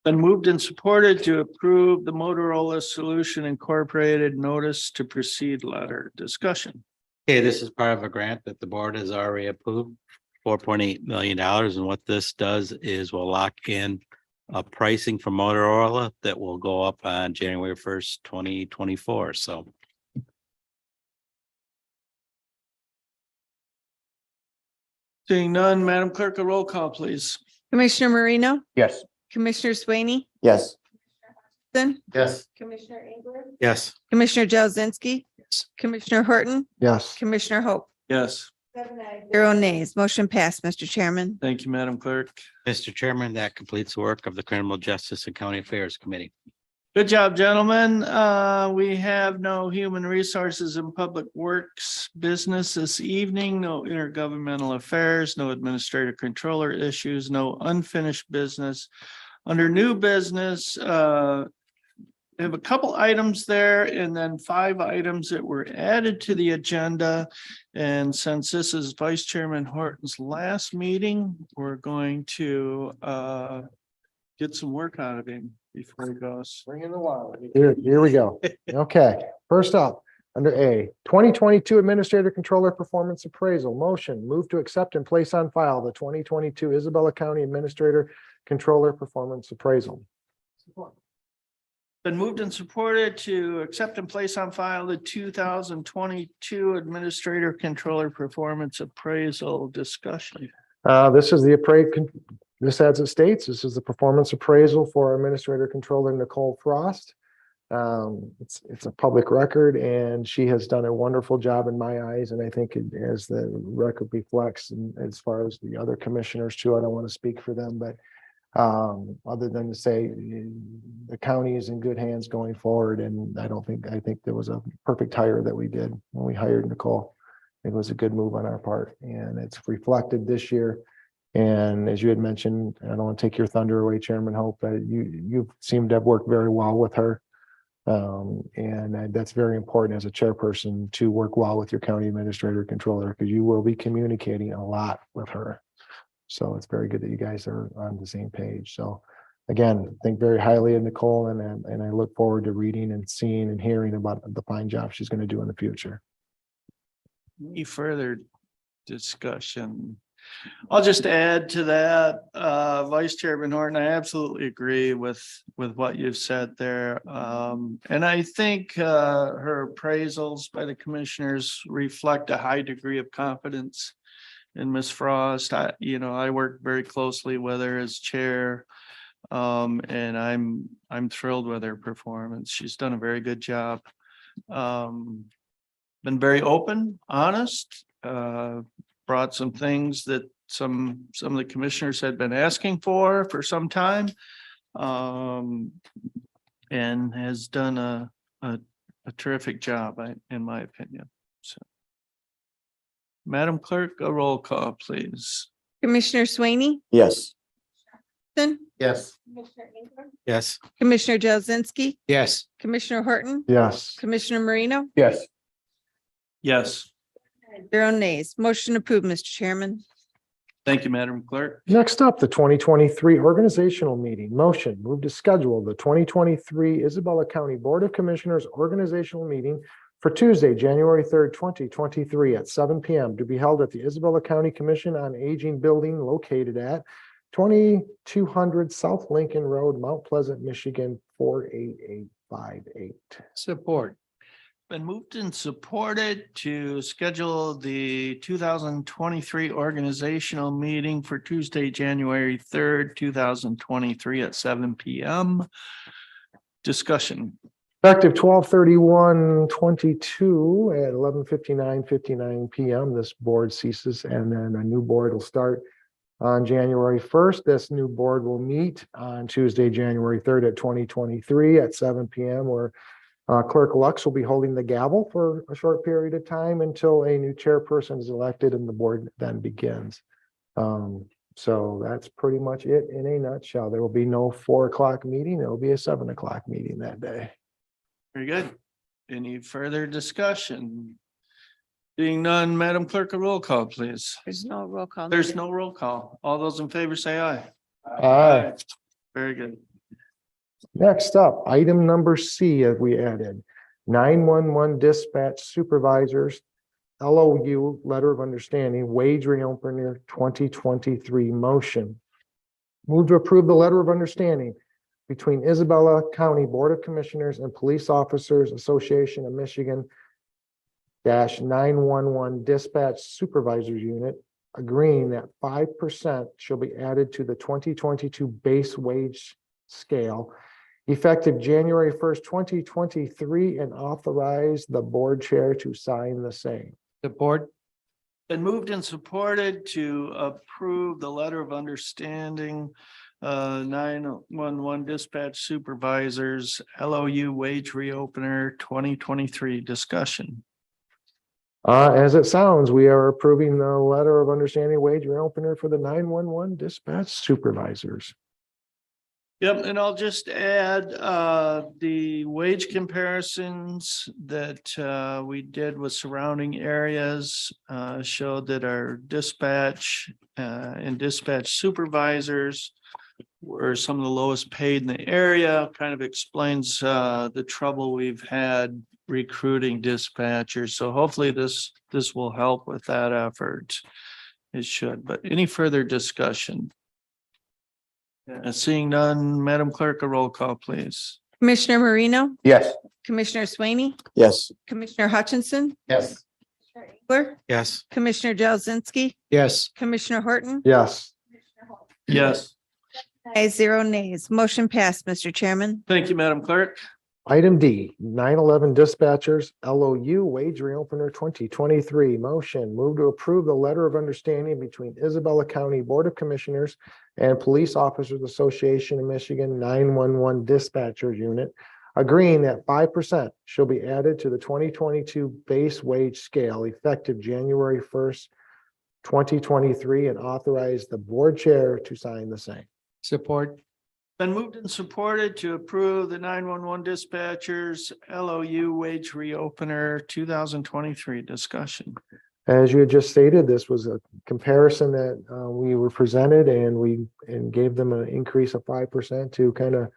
Been moved and supported to approve the Motorola Solution Incorporated notice to proceed letter. Discussion. Okay, this is part of a grant that the board has already approved, $4.8 million. And what this does is we'll lock in a pricing from Motorola that will go up on January 1st, 2024. So Seeing none, Madam Clerk, a roll call, please. Commissioner Marino, Yes. Commissioner Swaney, Yes. then Yes. Commissioner Engler, Yes. Commissioner Jazinski, Commissioner Horton, Yes. Commissioner Hope. Yes. Zero nays. Motion passed, Mr. Chairman. Thank you, Madam Clerk. Mr. Chairman, that completes the work of the Criminal Justice and County Affairs Committee. Good job, gentlemen. We have no human resources and public works business this evening, no intergovernmental affairs, no administrative controller issues, no unfinished business. Under new business, we have a couple items there and then 5 items that were added to the agenda. And since this is Vice Chairman Horton's last meeting, we're going to get some work out of him before he goes. Bring in the water. Here we go. Okay, first up, under A, 2022 Administrator Controller Performance Appraisal. Motion, move to accept and place on file the 2022 Isabella County Administrator Controller Performance Appraisal. Been moved and supported to accept and place on file the 2022 Administrator Controller Performance Appraisal. Discussion. This is the this as it states, this is the performance appraisal for Administrator Controller Nicole Frost. It's a public record and she has done a wonderful job in my eyes. And I think as the record reflects, and as far as the other commissioners too, I don't want to speak for them, but other than to say the county is in good hands going forward. And I think there was a perfect hire that we did when we hired Nicole. It was a good move on our part and it's reflected this year. And as you had mentioned, I don't want to take your thunder away, Chairman Hope, but you seem to have worked very well with her. And that's very important as a chairperson to work well with your county administrator controller, because you will be communicating a lot with her. So it's very good that you guys are on the same page. So again, think very highly of Nicole and I look forward to reading and seeing and hearing about the fine job she's going to do in the future. Any further discussion? I'll just add to that, Vice Chairman Horton, I absolutely agree with what you've said there. And I think her appraisals by the commissioners reflect a high degree of confidence and Ms. Frost. I work very closely with her as chair. And I'm thrilled with her performance. She's done a very good job. Been very open, honest, brought some things that some of the commissioners had been asking for some time. And has done a terrific job, in my opinion. So. Madam Clerk, a roll call, please. Commissioner Swaney, Yes. Yes. Yes. Commissioner Jazinski, Yes. Commissioner Horton, Yes. Commissioner Marino, Yes. Yes, 0 nays. Motion approved, Mr. Chairman. thank you, Madam Clerk. Next up, the 2023 organizational meeting. Motion, move to schedule the 2023 Isabella County Board of Commissioners organizational meeting for Tuesday, January 3rd, 2023 at 7 p.m. to be held at the Isabella County Commission on Aging building located at 2200 South Lincoln Road, Mount Pleasant, Michigan, 48858. Support. Been moved and supported to schedule the 2023 organizational meeting for Tuesday, January 3rd, 2023 at 7 p.m. Discussion. Effective 12/31/22 at 11:59 p.m. This board ceases and then a new board will start on January 1st. This new board will meet on Tuesday, January 3rd at 2023 at 7 p.m. where Clerk Lux will be holding the gavel for a short period of time until a new chairperson is elected and the board then begins. So that's pretty much it in a nutshell. There will be no 4 o'clock meeting. There will be a 7 o'clock meeting that day. Very good. Any further discussion? Being none, Madam Clerk, a roll call, please. There's no roll call. There's needed. no roll call. All those in favor say aye. Aye. Very good. Next up, item number C, as we added 911 dispatch supervisors, LOU, letter of understanding, wage reopener 2023 motion. Move to approve the letter of understanding between Isabella County Board of Commissioners and Police Officers Association of Michigan -911 Dispatch Supervisors Unit, agreeing that 5% shall be added to the 2022 base wage scale effective January 1st, 2023, and authorize the board chair to sign the same. Support. Been moved and supported to approve the letter of understanding, 911 dispatch supervisors, LOU wage reopener 2023 discussion. As it sounds, we are approving the letter of understanding wage reopener for the 911 dispatch supervisors. Yep, and I'll just add the wage comparisons that we did with surrounding areas showed that our dispatch and dispatch supervisors were some of the lowest paid in the area. Kind of explains the trouble we've had recruiting dispatchers. So hopefully this will help with that effort. It should, but any further discussion? Seeing none, Madam Clerk, a roll call, please. Commissioner Marino, Yes. Commissioner Swaney, Yes. Commissioner Hutchinson, Yes. Engler, Yes. Commissioner Jazinski, Yes. Commissioner Horton. Yes. Yes. 0 nays. Motion passed, Mr. Chairman. Thank you, Madam Clerk. Item D, 911 dispatchers, LOU wage reopener 2023 motion. Move to approve the letter of understanding between Isabella County Board of Commissioners and Police Officers Association of Michigan 911 Dispatchers Unit, agreeing that 5% shall be added to the 2022 base wage scale effective January 1st, 2023, and authorize the board chair to sign the same. Support. Been moved and supported to approve the 911 dispatchers LOU wage reopener 2023 discussion. As you had just stated, this was a comparison that we were presented and gave them an increase of 5% to kind of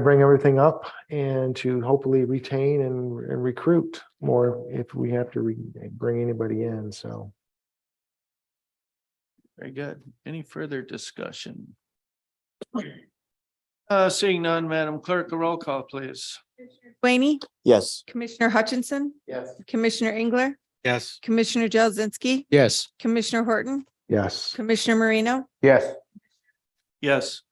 bring everything up and to hopefully retain and recruit more if we have to bring anybody in. So. Very good. Any further discussion? Seeing none, Madam Clerk, a roll call, please. Swaney, Yes. Commissioner Hutchinson, Yes. Commissioner Engler, Yes. Commissioner Jelzinski, Yes. Commissioner Horton, Yes. Commissioner Marino, Yes. Yes.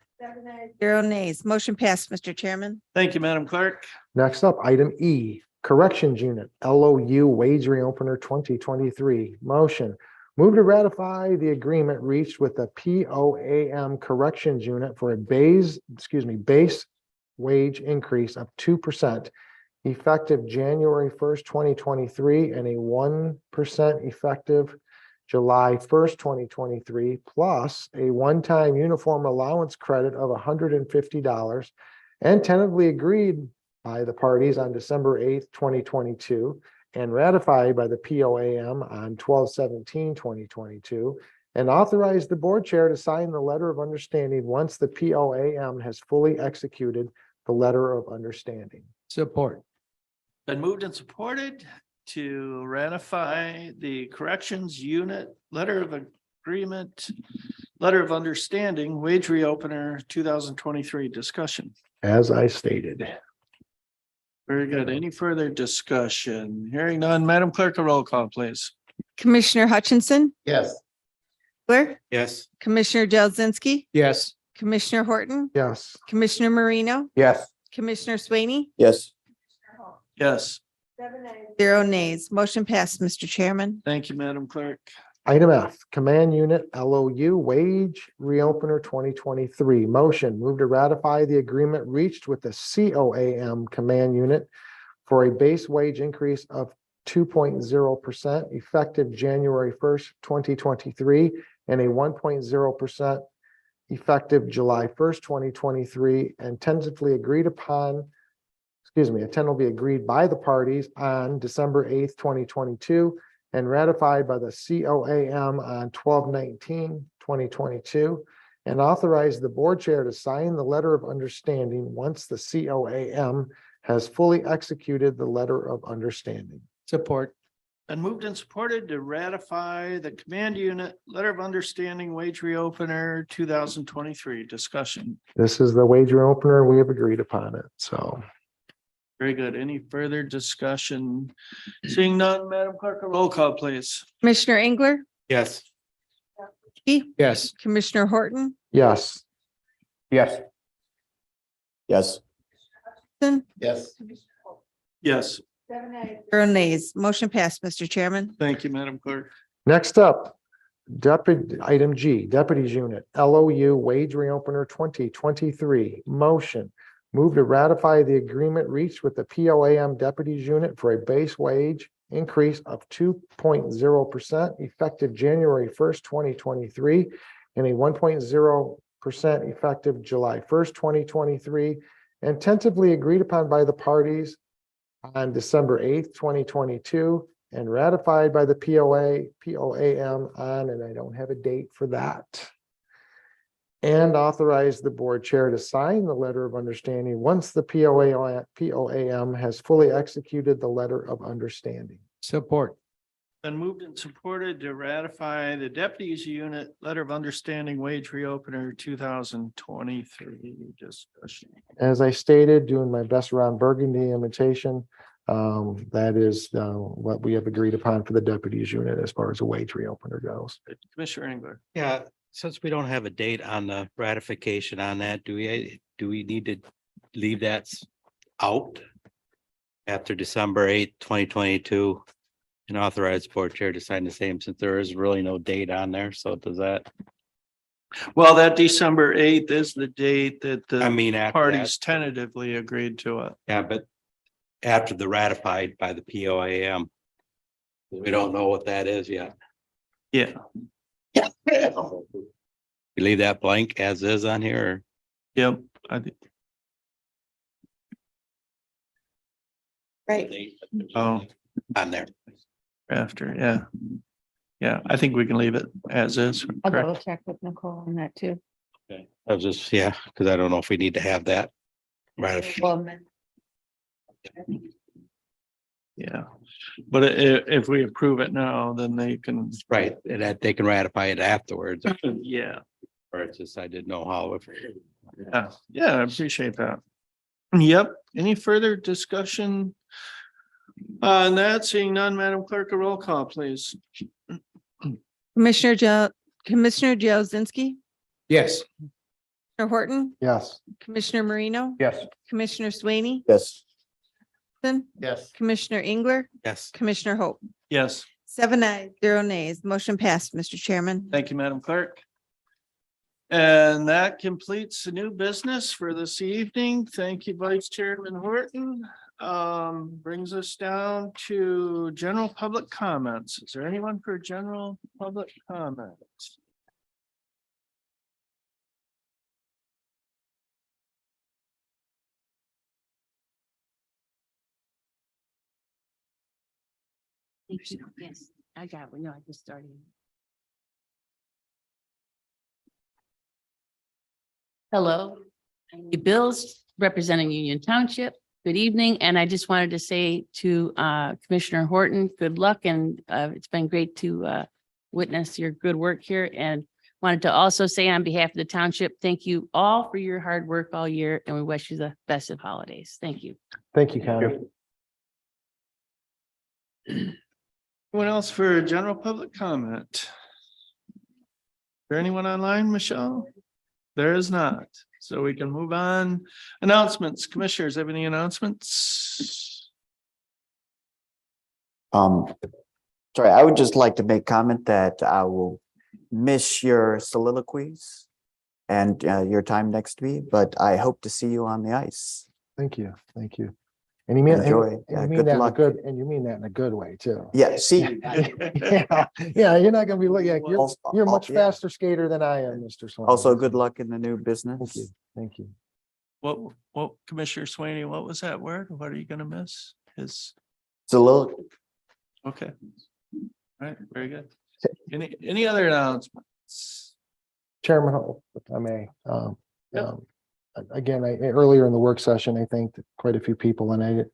0 nays. Motion passed, Mr. Chairman. Thank you, Madam Clerk. Next up, item E, Corrections Unit, LOU Wage Reopener 2023. Motion. Move to ratify the agreement reached with the POAM Corrections Unit for a base wage increase of 2% effective January 1st, 2023, and a 1% effective July 1st, 2023, plus a one-time uniform allowance credit of $150 and tentatively agreed by the parties on December 8th, 2022, and ratified by the POAM on 12/17/2022, and authorized the board chair to sign the letter of understanding once the POAM has fully executed the letter of understanding. Support. Been moved and supported to ratify the corrections unit letter of agreement, letter of understanding, wage reopener 2023 discussion. As I stated. Very good. Any further discussion? Hearing none, Madam Clerk, a roll call, please. Commissioner Hutchinson, Yes. Blair, Yes. Commissioner Jelzinski, Yes. Commissioner Horton, Yes. Commissioner Marino, Yes. Commissioner Swaney, Yes. Yes. 0 nays. Motion passed, Mr. Chairman. Thank you, Madam Clerk. Item F, Command Unit LOU Wage Reopener 2023. Motion, move to ratify the agreement reached with the COAM Command Unit for a base wage increase of 2.0% effective January 1st, 2023, and a 1.0% effective July 1st, 2023, and tentatively agreed by the parties on December 8th, 2022, and ratified by the COAM on 12/19/2022, and authorized the board chair to sign the letter of understanding once the COAM has fully executed the letter of understanding. Support. And moved and supported to ratify the command unit letter of understanding wage reopener 2023 discussion. This is the wage reopener. We have agreed upon it, so. Very good. Any further discussion? Seeing none, Madam Clerk, a roll call, please. Commissioner Engler, Yes. Yes. Commissioner Horton, Yes. Yes. Yes. Yes. Yes. 0 nays. Motion passed, Mr. Chairman. Thank you, Madam Clerk. Next up, item G, Deputies Unit, LOU Wage Reopener 2023. Motion, move to ratify the agreement reached with the POAM Deputies Unit for a base wage increase of 2.0% effective January 1st, 2023, and a 1.0% effective July 1st, 2023, and tentatively agreed upon by the parties on December 8th, 2022, and ratified by the POAM on, and I don't have a date for that. And authorized the board chair to sign the letter of understanding once the POAM has fully executed the letter of understanding. Support. Been moved and supported to ratify the deputies unit letter of understanding wage reopener 2023 discussion. As I stated, doing my best Ron Burgundy imitation, that is what we have agreed upon for the deputies unit as far as a wage reopener goes. Commissioner Engler. Yeah, since we don't have a date on the ratification on that, do we need to leave that out after December 8th, 2022? And authorize board chair to sign the same, since there is really no date on there, so does that? Well, that December 8th is the date that I the mean, after parties that, tentatively agreed to it. yeah, but after the ratified by the POAM. We don't know what that is yet. Yeah, You leave that blank as is on here, yep. I think, or? Right. oh, On there. after, yeah. Yeah, I think we can leave it as is. I'll correct? double check with Nicole on that too. Okay. I was just, yeah, because I don't know if we need to have that. Right. Well, Yeah, but if we approve it now, then they can, Right, and that they can ratify it afterwards, yeah, or it's just, I didn't know how. yeah, I appreciate that. Yep, any further discussion? On that, seeing none, Madam Clerk, a roll call, please. Commissioner Jazinski, Yes. Commissioner Horton, Yes. Commissioner Marino, Yes. Commissioner Swaney, Yes. Yes. Commissioner Engler, Yes. Commissioner Hope. Yes, 7 ayes, 0 nays. Motion passed, Mr. Chairman. thank you, Madam Clerk. And that completes the new business for this evening. Thank you, Vice Chairman Horton. Brings us down to general public comments. Is there anyone for general public comments? Yes, I got one. No, I just started. Hello, I'm Bills representing Union Township. Good evening, and I just wanted to say to Commissioner Horton, good luck, and it's been great to witness your good work here. And wanted to also say on behalf of the township, thank you all for your hard work all year, and we wish you the best of holidays. Thank you. Thank you, Connie. Anyone else for general public comment? Is there anyone online, Michelle? There is not, so we can move on. Announcements, commissioners, have any announcements? Sorry, I would just like to make comment that I will miss your soliloquies and your time next to me, but I hope to see you on the ice. Thank you. Thank you. And you mean, Enjoy. and Yeah, you mean good that in a luck. good, and you mean that in a good way too. Yeah, see. Yeah, yeah, you're not gonna be looking, you're a much Yeah. faster skater than I am, Mr. Swan. Also, good luck in the new Thank you. business. Thank you. What, Commissioner Swaney, what was that word? What are you gonna miss? His, Soliloquy. okay. All right, very good. Any other announcements? Chairman, if I may, Yep. again, earlier in the work session, I thanked quite a few people and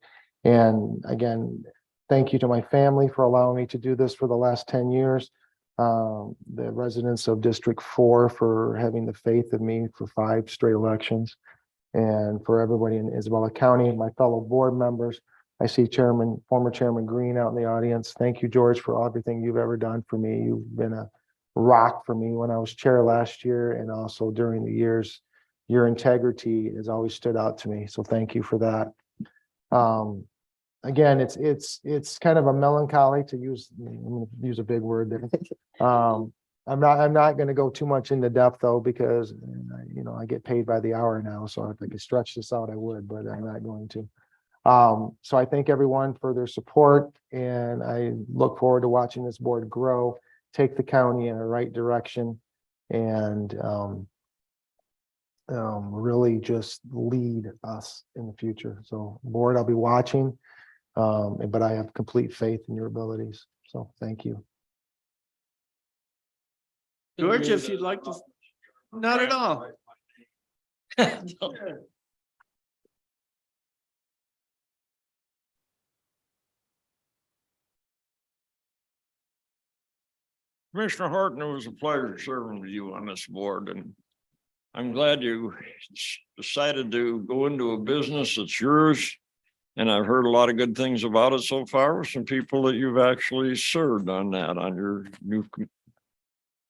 again, thank you to my family for allowing me to do this for the last 10 years. The residents of District 4 for having the faith of me for 5 straight elections. And for everybody in Isabella County, my fellow board members. I see former Chairman Green out in the audience. Thank you, George, for everything you've ever done for me. You've been a rock for me when I was chair last year and also during the years. Your integrity has always stood out to me. So thank you for that. Again, it's kind of a melancholy to use, I'm gonna use a big word there. I'm not gonna go too much into depth though, because I get paid by the hour now. So if I could stretch this out, I would, but I'm not going to. So I thank everyone for their support and I look forward to watching this board grow, take the county in the right direction and really just lead us in the future. So board, I'll be watching, but I have complete faith in your abilities. So thank you. George, if you'd like to, not at all. Commissioner Horton, it was a pleasure serving with you on this board and I'm glad you decided to go into a business that's yours. And I've heard a lot of good things about it so far with some people that you've actually served on that, on your new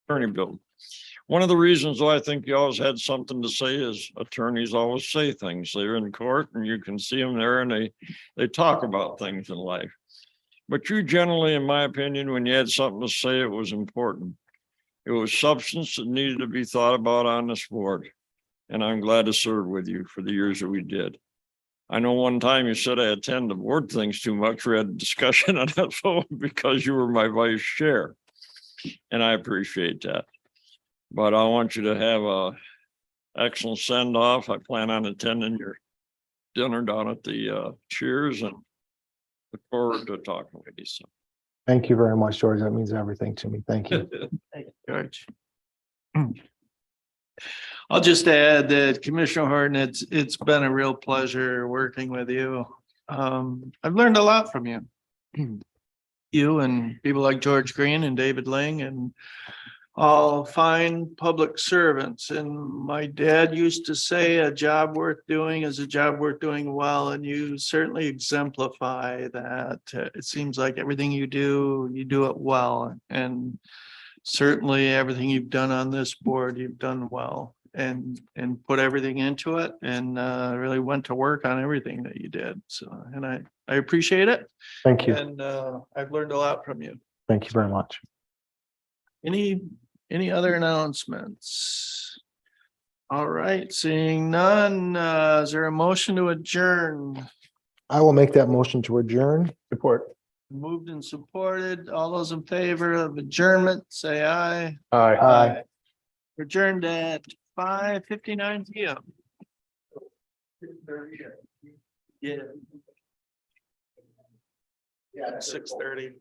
attorney bill. One of the reasons why I think you always had something to say is attorneys always say things. They're in court and you can see them there and they talk about things in life. But you generally, in my opinion, when you had something to say, it was important. It was substance that needed to be thought about on this board. And I'm glad to serve with you for the years that we did. I know one time you said I attend the board things too much. We had a discussion on that phone because you were my vice chair. And I appreciate that. But I want you to have a excellent send off. I plan on attending your dinner down at the Cheers and look forward to talking with you. So. Thank you very much, George. That means everything to me. Thank you. Thank you, George. I'll just add that Commissioner Horton, it's been a real pleasure working with you. I've learned a lot from you. You and people like George Green and David Ling and all fine public servants. And my dad used to say a job worth doing is a job worth doing well, and you certainly exemplify that. It seems like everything you do it well. And certainly everything you've done on this board, you've done well and put everything into it and really went to work on everything that you did. So, and I appreciate it. Thank you. And I've learned a lot from you. Thank you very much. Any other announcements? All right, seeing none, is there a motion to adjourn? I will make that motion to adjourn. Support. Moved and supported. All those in favor of adjournment, say aye. Aye. Aye. Adjourned at 5:59 PM. Yeah. Yeah, 6:30.